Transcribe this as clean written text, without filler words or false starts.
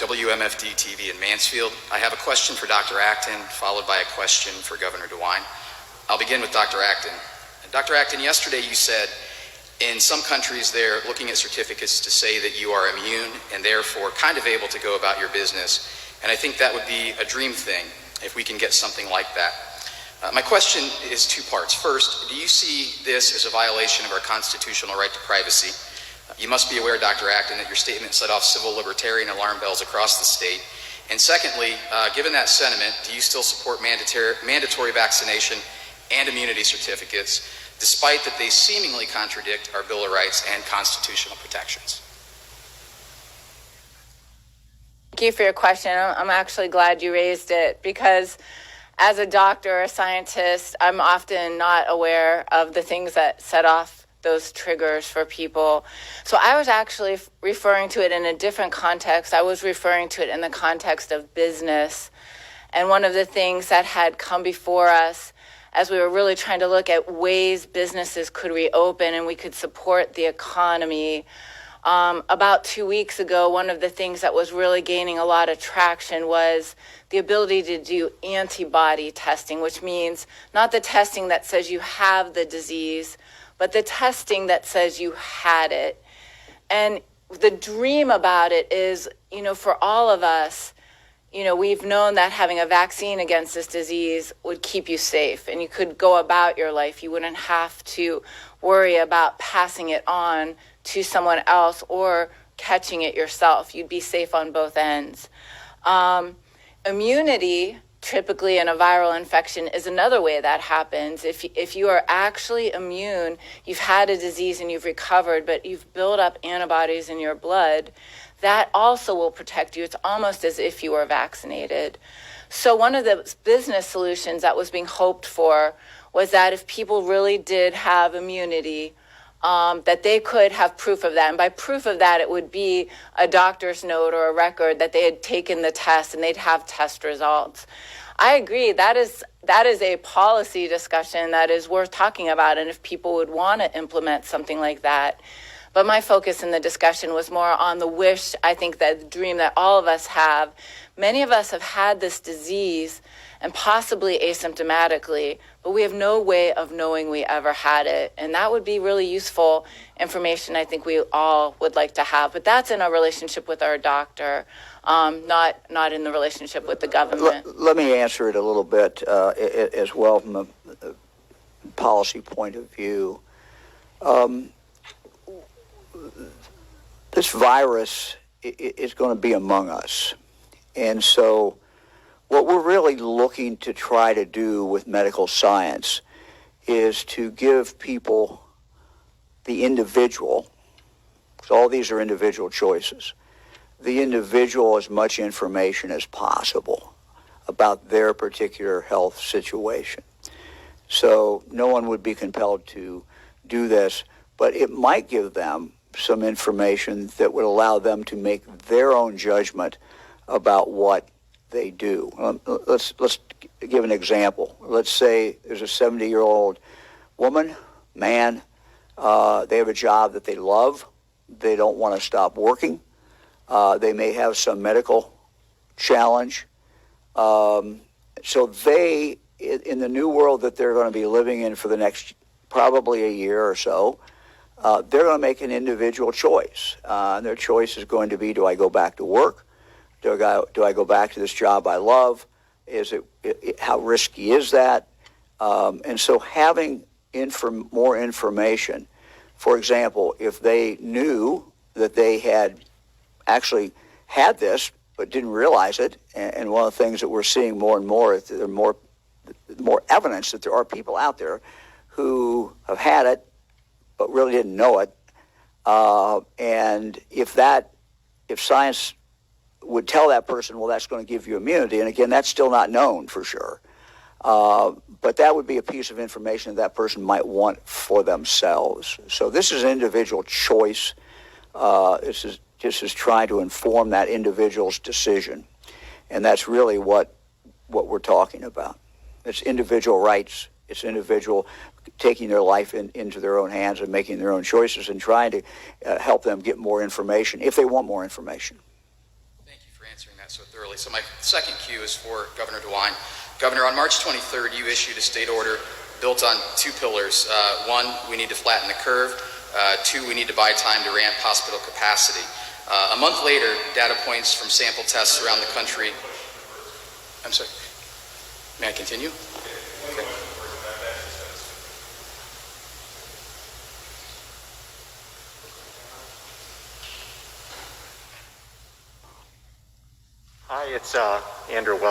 WMFD TV in Mansfield. I have a question for Dr. Acton, followed by a question for Governor DeWine. I'll begin with Dr. Acton. Dr. Acton, yesterday you said in some countries they're looking at certificates to say that you are immune and therefore kind of able to go about your business. And I think that would be a dream thing if we can get something like that. My question is two parts. First, do you see this as a violation of our constitutional right to privacy? You must be aware, Dr. Acton, that your statement set off civil libertarian alarm bells across the state. And secondly, given that sentiment, do you still support mandatory vaccination and immunity certificates, despite that they seemingly contradict our Bill of Rights and constitutional protections? Thank you for your question. I'm actually glad you raised it because as a doctor or a scientist, I'm often not aware of the things that set off those triggers for people. So I was actually referring to it in a different context. I was referring to it in the context of business. And one of the things that had come before us as we were really trying to look at ways businesses could reopen and we could support the economy. About 2 weeks ago, one of the things that was really gaining a lot of traction was the ability to do antibody testing, which means not the testing that says you have the disease, but the testing that says you had it. And the dream about it is, for all of us, we've known that having a vaccine against this disease would keep you safe and you could go about your life. You wouldn't have to worry about passing it on to someone else or catching it yourself. You'd be safe on both ends. Immunity, typically in a viral infection, is another way that happens. If you are actually immune, you've had a disease and you've recovered, but you've built up antibodies in your blood, that also will protect you. It's almost as if you were vaccinated. So one of the business solutions that was being hoped for was that if people really did have immunity, that they could have proof of that. And by proof of that, it would be a doctor's note or a record that they had taken the test and they'd have test results. I agree. That is a policy discussion that is worth talking about, and if people would want to implement something like that. But my focus in the discussion was more on the wish, I think, that the dream that all of us have. Many of us have had this disease, and possibly asymptomatically, but we have no way of knowing we ever had it. And that would be really useful information I think we all would like to have. But that's in our relationship with our doctor, not in the relationship with the government. Let me answer it a little bit as well from a policy point of view. This virus is going to be among us. And so what we're really looking to try to do with medical science is to give people, the individual, because all these are individual choices, the individual as much information as possible about their particular health situation. So no one would be compelled to do this, but it might give them some information that would allow them to make their own judgment about what they do. Let's give an example. Let's say there's a 70-year-old woman, man, they have a job that they love. They don't want to stop working. They may have some medical challenge. So they, in the new world that they're going to be living in for the next probably a year or so, they're going to make an individual choice. And their choice is going to be, do I go back to work? Do I go back to this job I love? How risky is that? And so having more information, for example, if they knew that they had actually had this but didn't realize it, and one of the things that we're seeing more and more is there more evidence that there are people out there who have had it but really didn't know it. And if science would tell that person, well, that's going to give you immunity, and again, that's still not known for sure. But that would be a piece of information that person might want for themselves. So this is an individual choice. This is trying to inform that individual's decision. And that's really what we're talking about. It's individual rights. It's individual taking their life into their own hands and making their own choices and trying to help them get more information if they want more information. answering that so thoroughly. So my second cue is for Governor DeWine. Governor, on March 23rd, you issued a state order built on two pillars. One, we need to flatten the curve. Two, we need to buy time to ramp hospital capacity. A month later, data points from sample tests around the country. I'm sorry. May I continue? Okay. Hi, it's Andrew Welsh